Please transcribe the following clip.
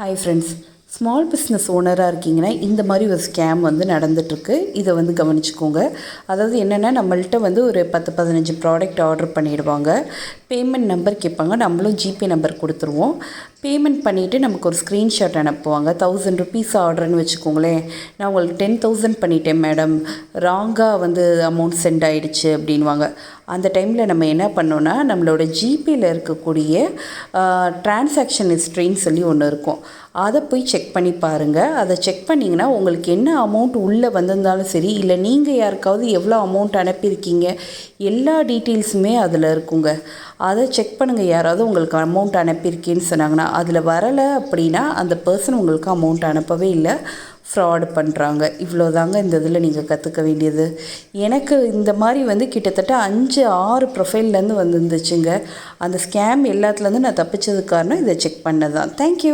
Hi friends, small business ஓனராக இருக்கீங்கன்னா இந்த மாதிரி ஒரு ஸ்கேம் வந்து நடந்துகிட்ருக்கு. இதை வந்து கவனிச்சுக்கோங்க. அதாவது என்னென்னா, நம்மள்கிட்ட வந்து ஒரு 10-15 ப்ராடக்ட் ஆர்டர் பண்ணிவிடுவாங்க. பேமெண்ட் நம்பர் கேட்பாங்க. நம்மளும் ஜிபே நம்பர் கொடுத்துருவோம். பேமெண்ட் பண்ணிவிட்டு நமக்கு ஒரு ஸ்க்ரீன்ஷாட் அனுப்புவாங்க. 1000 ருபீஸ் ஆர்டர்னு வச்சுக்கோங்களேன். நான் உங்களுக்கு 10,000 பண்ணிட்டேன் மேடம், ராங்காக வந்து அமௌண்ட் சென்ட் ஆகிடுச்சு அப்படின்வாங்க. அந்த டைமில் நம்ம என்ன பண்ணோன்னா, நம்மளோட ஜிபேயில் இருக்கக்கூடிய ட்ரான்சாக்ஷன் ஹிஸ்ட்ரின்னு சொல்லி ஒன்று இருக்கும். அதை போய் செக் பண்ணி பாருங்கள். அதை செக் பண்ணிங்கன்னா உங்களுக்கு என்ன அமௌண்ட் உள்ளே வந்திருந்தாலும் சரி, இல்லை நீங்கள் யாருக்காவது எவ்வளோ அமௌண்ட் அனுப்பியிருக்கீங்க, எல்லா டீட்டெயில்ஸுமே அதில் இருக்குங்க. அதை செக் பண்ணுங்கள். யாராவது உங்களுக்கு அமௌண்ட் அனுப்பியிருக்கேன்னு சொன்னாங்கன்னா, அதில் வரலை அப்படின்னா அந்த பர்சன் உங்களுக்கு அமௌண்ட் அனுப்பவே இல்லை, ஃப்ராடு பண்ணுறாங்க. இவ்வளோதாங்க இந்த இதில் நீங்கள் கற்றுக்க வேண்டியது. எனக்கு இந்த மாதிரி வந்து கிட்டத்தட்ட 5-6 ப்ரொஃபைல்லேருந்து வந்துருந்துச்சுங்க. அந்த ஸ்கேம் எல்லாத்துலேருந்து நான் தப்பிச்சதுக்கு காரணம் இதை செக் பண்ணது தான். தேங்க்யூ.